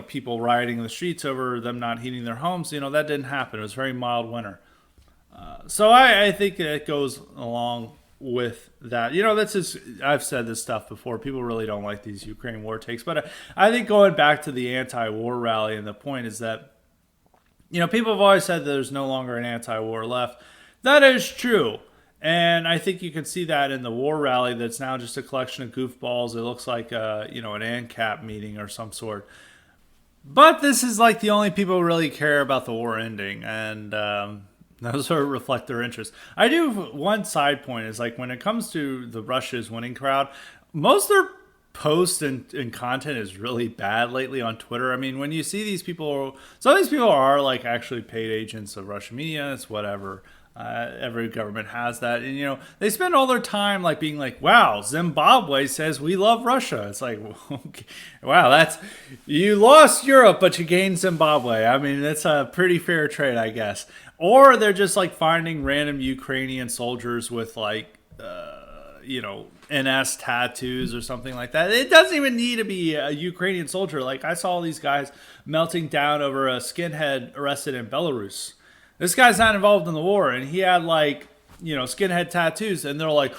people rioting in the streets over them not heating their homes. That didn't happen. It was a very mild winter. So I think it goes along with that. I've said this stuff before. People really don't like these Ukraine war takes, but I think going back to the anti-war rally, and the point is that, people have always said that there's no longer an anti-war left. That is true. And I think you can see that in the war rally that's now just a collection of goofballs. It looks like, an ANCAP meeting or some sort. But this is like the only people who really care about the war ending. And, those sort of reflect their interest. I do one side point is like when it comes to the Russia's winning crowd, most of their posts and content is really bad lately on Twitter. I mean, when you see these people, some of these people are like actually paid agents of Russian media. It's whatever. Every government has that. And, they spend all their time like being like, wow, Zimbabwe says we love Russia. It's like, okay, wow, you lost Europe, but you gained Zimbabwe. I mean, it's a pretty fair trade, I guess. Or they're just like finding random Ukrainian soldiers with like, NS tattoos or something like that. It doesn't even need to be a Ukrainian soldier. Like I saw these guys melting down over a skinhead arrested in Belarus. This guy's not involved in the war, and he had like, skinhead tattoos, and they're like,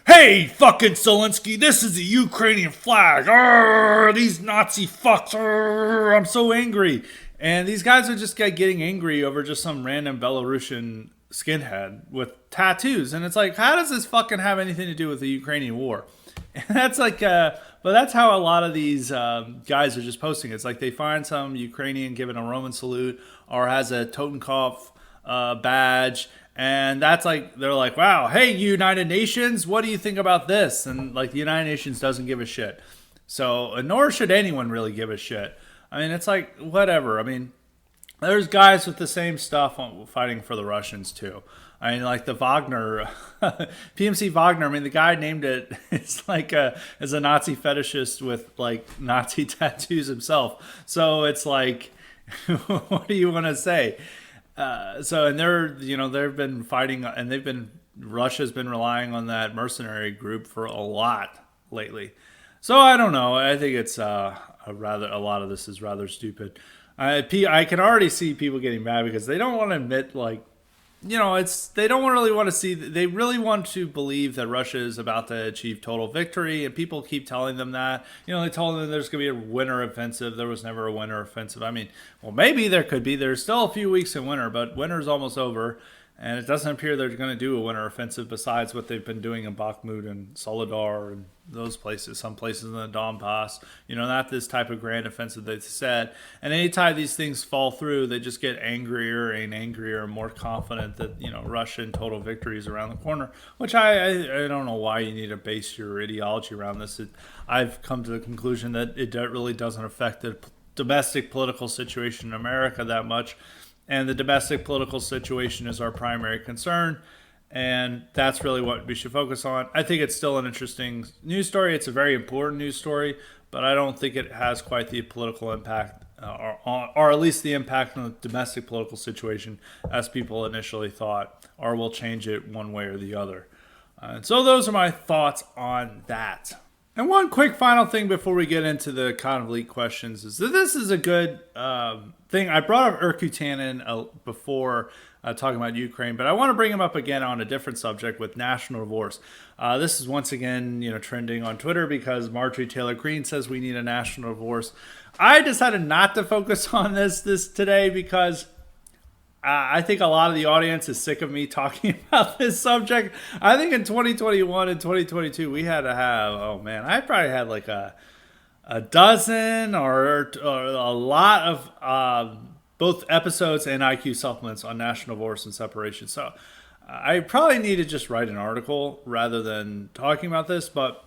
hey, fucking Zelensky, this is a Ukrainian flag. Arr, these Nazi fucks. Arr, I'm so angry. And these guys are just getting angry over just some random Belarusian skinhead with tattoos. And it's like, how does this fucking have anything to do with the Ukrainian war? And that's like, but that's how a lot of these guys are just posting. It's like they find some Ukrainian giving a Roman salute or has a Totenkopf badge. And that's like, they're like, wow, hey, United Nations, what do you think about this? And like the United Nations doesn't give a shit. So, nor should anyone really give a shit. I mean, it's like, whatever. I mean, there's guys with the same stuff fighting for the Russians, too. I mean, like the Wagner, PMC Wagner, I mean, the guy named it, it's like as a Nazi fetishist with like Nazi tattoos himself. So it's like, what do you want to say? And they've been fighting and Russia's been relying on that mercenary group for a lot lately. So I don't know. I think it's a lot of this is rather stupid. I can already see people getting mad because they don't want to admit they don't really want to see, they really want to believe that Russia is about to achieve total victory, and people keep telling them that. They told them there's going to be a winter offensive. There was never a winter offensive. I mean, well, maybe there could be. There's still a few weeks in winter, but winter's almost over, and it doesn't appear they're going to do a winter offensive besides what they've been doing in Bakhmut and Soledar and those places, some places in the Donbass. Not this type of grand offensive they said. And anytime these things fall through, they just get angrier and angrier and more confident that, Russian total victory is around the corner, which I don't know why you need to base your ideology around this. I've come to the conclusion that it really doesn't affect the domestic political situation in America that much. And the domestic political situation is our primary concern. And that's really what we should focus on. I think it's still an interesting news story. It's a very important news story, but I don't think it has quite the political impact, or at least the impact on the domestic political situation as people initially thought, or will change it one way or the other. And so those are my thoughts on that. And one quick final thing before we get into the kind of leak questions is that this is a good thing. I brought up Erkutanen before talking about Ukraine, but I want to bring him up again on a different subject with national divorce. This is once again, trending on Twitter because Marjorie Taylor Greene says we need a national divorce. I decided not to focus on this today because I think a lot of the audience is sick of me talking about this subject. I think in 2021 and 2022, we had to have, I probably had like a dozen or a lot of both episodes and IQ supplements on national divorce and separation. So I probably need to just write an article rather than talking about this, but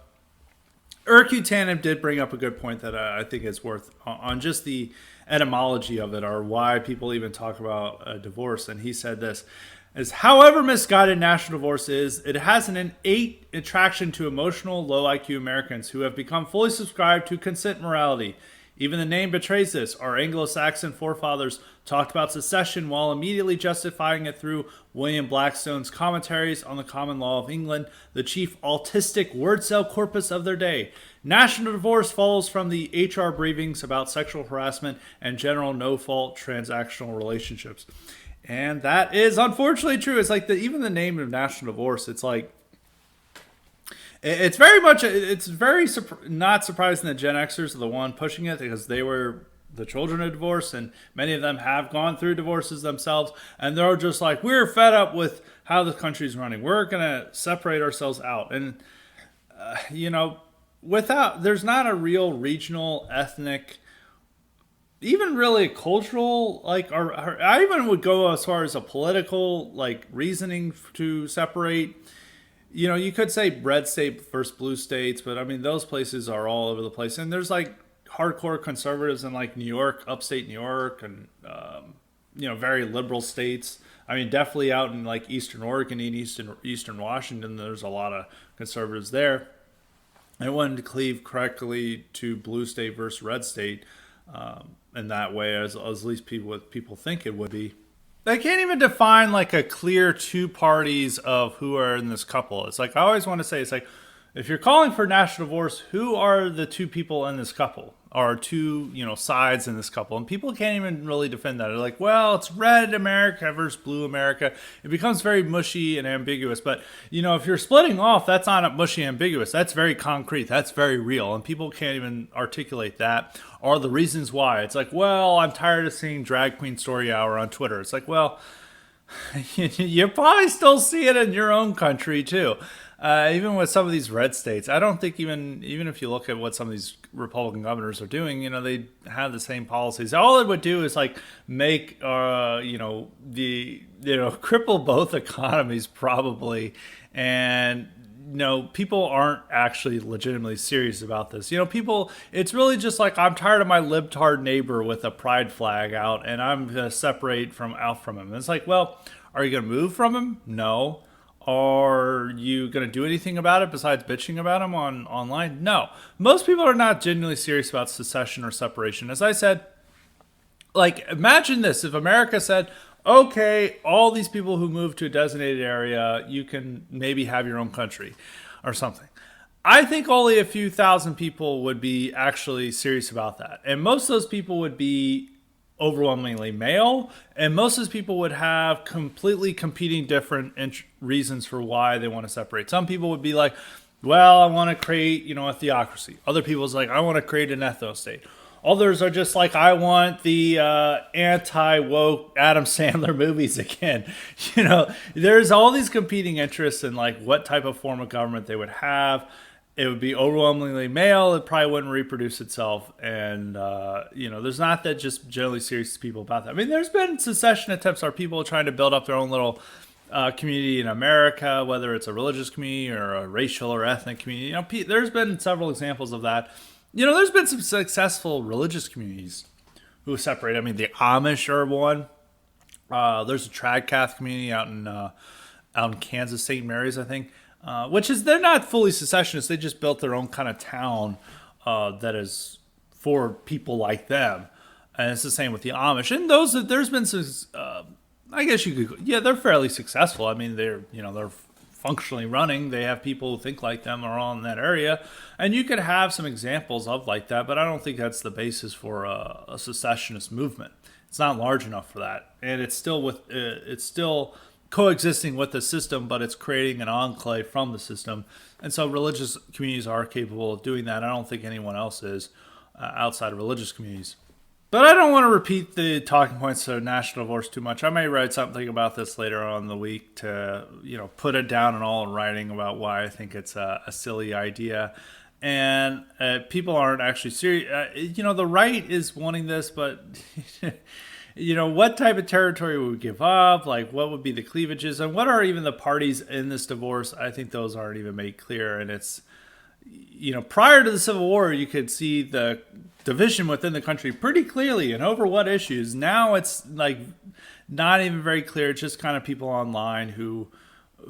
Erkut Tanem did bring up a good point that I think is worth on just the etymology of it, or why people even talk about a divorce. And he said this is, however misguided national divorce is, it has an innate attraction to emotional, low IQ Americans who have become fully subscribed to consent morality. Even the name betrays this. Our Anglo-Saxon forefathers talked about secession while immediately justifying it through William Blackstone's commentaries on the common law of England, the chief autistic word cell corpus of their day. National divorce follows from the HR briefings about sexual harassment and general no-fault transactional relationships. And that is unfortunately true. It's like even the name of national divorce, it's like, it's very not surprising that Gen Xers are the one pushing it, because they were the children of divorce, and many of them have gone through divorces themselves, and they're just like, we're fed up with how the country's running. We're going to separate ourselves out. And, there's not a real regional, ethnic, even really cultural, or I even would go as far as a political, reasoning to separate. You could say red state versus blue states, but I mean, those places are all over the place. And there's hardcore conservatives in New York, upstate New York, and, very liberal states. I mean, definitely out in Eastern Oregon and Eastern Washington, there's a lot of conservatives there. I wanted to cleave correctly to blue state versus red state in that way, as at least people think it would be. They can't even define a clear two parties of who are in this couple. It's I always want to say, it's if you're calling for national divorce, who are the two people in this couple, or two, sides in this couple? And people can't even really defend that. They're like, well, it's red America versus blue America. It becomes very mushy and ambiguous. But, if you're splitting off, that's not mushy and ambiguous. That's very concrete. That's very real. And people can't even articulate that, or the reasons why. It's well, I'm tired of seeing Drag Queen Story Hour on Twitter. It's well, you probably still see it in your own country too. Even with some of these red states, I don't think even if you look at what some of these Republican governors are doing, they have the same policies. All it would do is make cripple both economies probably, and people aren't actually legitimately serious about this. People, it's really just I'm tired of my libtard neighbor with a pride flag out, and I'm gonna separate from him. And it's well, are you gonna move from him? No. Are you going to do anything about it besides bitching about him online? No. Most people are not genuinely serious about secession or separation. As I said, imagine this. If America said, okay, all these people who move to a designated area, you can maybe have your own country or something. I think only a few thousand people would be actually serious about that. And most of those people would be overwhelmingly male, and most of these people would have completely competing different reasons for why they want to separate. Some people would be well, I want to create a theocracy. Other people's I want to create an ethno state. Others are just I want the anti-woke Adam Sandler movies again. There's all these competing interests in what type of form of government they would have. It would be overwhelmingly male. It probably wouldn't reproduce itself. And, there's not that just generally serious people about that. I mean, there's been secession attempts. Are people trying to build up their own little community in America, whether it's a religious community or a racial or ethnic community. There's been several examples of that. There's been some successful religious communities who separate. I mean, the Amish are one. There's a trad Catholic community out in Kansas, St. Mary's, I think. They're not fully secessionists. They just built their own kind of town that is for people like them. And it's the same with the Amish. And there's been some, I guess you could, they're fairly successful. I mean, they're functionally running. They have people who think like them are all in that area. And you could have some examples of that, but I don't think that's the basis for a secessionist movement. It's not large enough for that. And it's still coexisting with the system, but it's creating an enclave from the system. And so religious communities are capable of doing that. I don't think anyone else is outside of religious communities. But I don't want to repeat the talking points of national divorce too much. I may write something about this later on in the week to, put it down and all in writing about why I think it's a silly idea. And people aren't actually serious. The right is wanting this, but what type of territory would we give up? Like, what would be the cleavages? And what are even the parties in this divorce? I think those aren't even made clear. And it's, prior to the Civil War, you could see the division within the country pretty clearly and over what issues. Now it's like not even very clear. It's just kind of people online who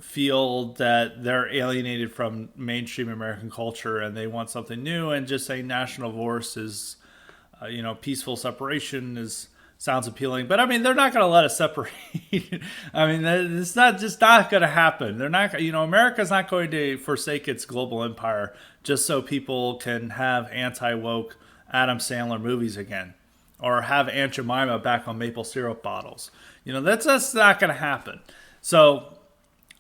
feel that they're alienated from mainstream American culture and they want something new, and just saying national divorce is, peaceful separation sounds appealing. But I mean, they're not going to let us separate. I mean, it's not going to happen. They're not, America's not going to forsake its global empire just so people can have anti-woke Adam Sandler movies again, or have Aunt Jemima back on maple syrup bottles. That's not going to happen. So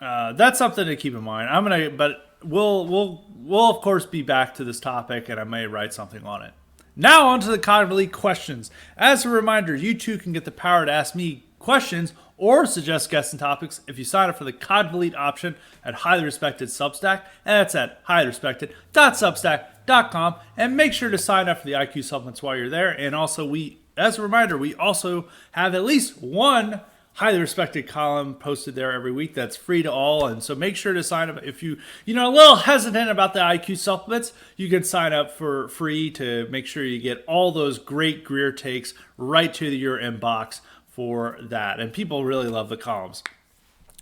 that's something to keep in mind. But we'll of course be back to this topic, and I may write something on it. Now on to the Cod of Elite questions. As a reminder, you too can get the power to ask me questions or suggest guests and topics if you sign up for the Cod of Elite option at Highly Respected Substack, and that's at highlyrespected.substack.com. And make sure to sign up for the IQ supplements while you're there. And also, as a reminder, we also have at least one highly respected column posted there every week that's free to all. And so make sure to sign up. If you're a little hesitant about the IQ supplements, you can sign up for free to make sure you get all those great Greer takes right to your inbox for that. And people really love the columns.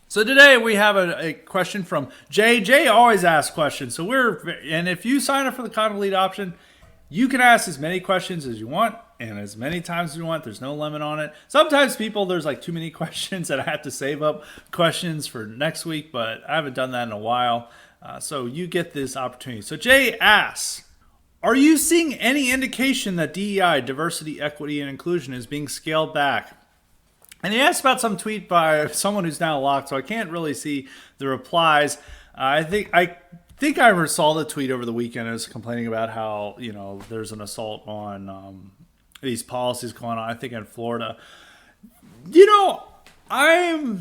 So today we have a question from Jay. Jay always asks questions. And if you sign up for the Cod of Elite option, you can ask as many questions as you want and as many times as you want. There's no limit on it. Sometimes there's like too many questions that I have to save up questions for next week, but I haven't done that in a while. So you get this opportunity. So Jay asks, are you seeing any indication that DEI, diversity, equity, and inclusion, is being scaled back? And he asked about some tweet by someone who's now locked, so I can't really see the replies. I think I saw the tweet over the weekend. I was complaining about how, there's an assault on these policies going on, I think in Florida. I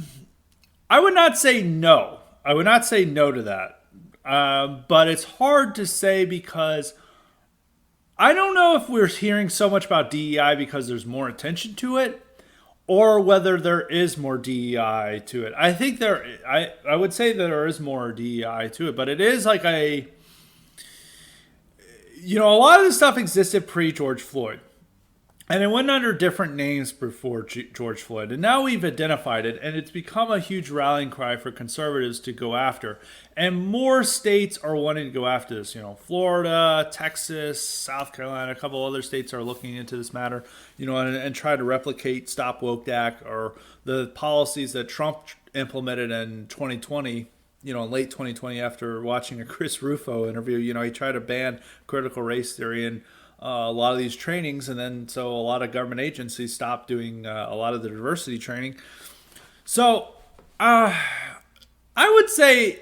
would not say no. I would not say no to that. But it's hard to say because I don't know if we're hearing so much about DEI because there's more attention to it, or whether there is more DEI to it. I think I would say that there is more DEI to it, but it is like a lot of this stuff existed pre-George Floyd. And it went under different names before George Floyd. And now we've identified it, and it's become a huge rallying cry for conservatives to go after. And more states are wanting to go after this. Florida, Texas, South Carolina, a couple other states are looking into this matter, and try to replicate Stop Woke Act or the policies that Trump implemented in 2020, in late 2020 after watching a Chris Rufo interview. He tried to ban critical race theory and a lot of these trainings, and then so a lot of government agencies stopped doing a lot of the diversity training. So I would say,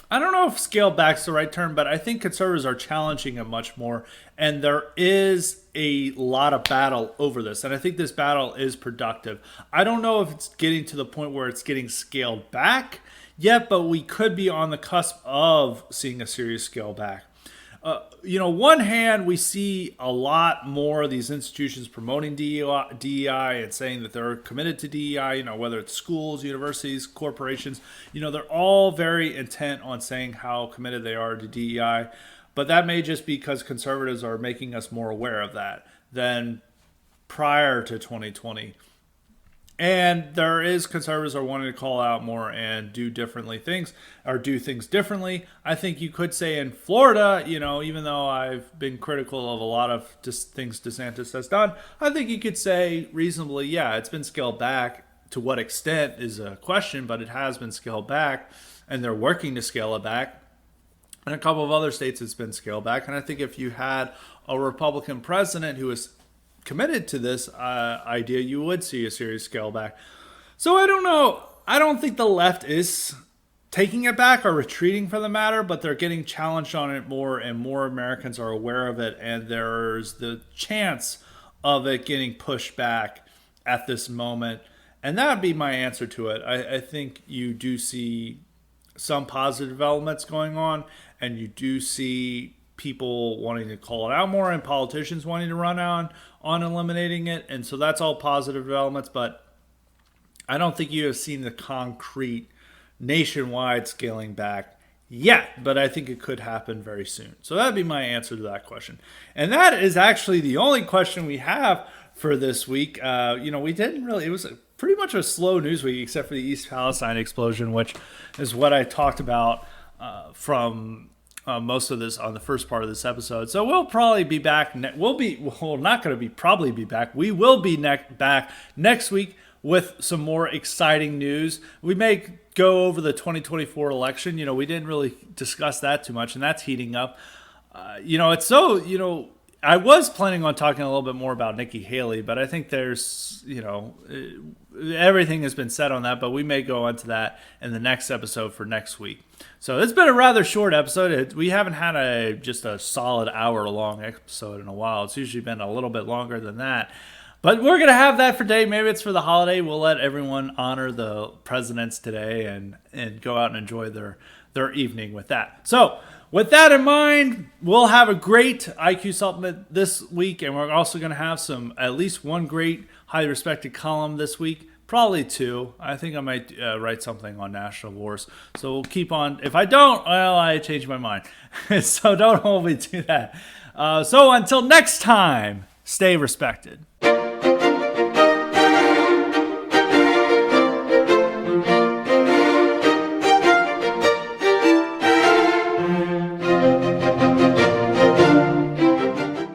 I don't know if scale back's the right term, but I think conservatives are challenging it much more, and there is a lot of battle over this, and I think this battle is productive. I don't know if it's getting to the point where it's getting scaled back yet, but we could be on the cusp of seeing a serious scale back. One hand, we see a lot more of these institutions promoting DEI and saying that they're committed to DEI, whether it's schools, universities, corporations, they're all very intent on saying how committed they are to DEI. But that may just be because conservatives are making us more aware of that than prior to 2020. And there is conservatives are wanting to call out more and do things differently. I think you could say in Florida, even though I've been critical of a lot of things DeSantis has done, I think you could say reasonably, yeah, it's been scaled back. To what extent is a question, but it has been scaled back, and they're working to scale it back. In a couple of other states, it's been scaled back. And I think if you had a Republican president who is committed to this idea, you would see a serious scale back. So I don't know. I don't think the left is taking it back or retreating from the matter, but they're getting challenged on it more, and more Americans are aware of it, and there's the chance of it getting pushed back at this moment. And that would be my answer to it. I think you do see some positive developments going on, and you do see people wanting to call it out more and politicians wanting to run on eliminating it. And so that's all positive developments, but I don't think you have seen the concrete nationwide scaling back yet, but I think it could happen very soon. So that'd be my answer to that question. And that is actually the only question we have for this week. We didn't really, it was pretty much a slow news week except for the East Palestine explosion, which is what I talked about from most of this on the first part of this episode. So we'll probably be back. We will be back next week with some more exciting news. We may go over the 2024 election. We didn't really discuss that too much, and that's heating up. I was planning on talking a little bit more about Nikki Haley, but I think there's, everything has been said on that, but we may go into that in the next episode for next week. So it's been a rather short episode. We haven't had just a solid hour-long episode in a while. It's usually been a little bit longer than that. But we're going to have that for today. Maybe it's for the holiday. We'll let everyone honor the presidents today and go out and enjoy their evening with that. So with that in mind, we'll have a great IQ supplement this week, and we're also going to have at least one great highly respected column this week. Probably two. I think I might write something on national wars. So we'll keep on. If I don't, well, I change my mind. So don't hold me to that. So until next time, stay respected.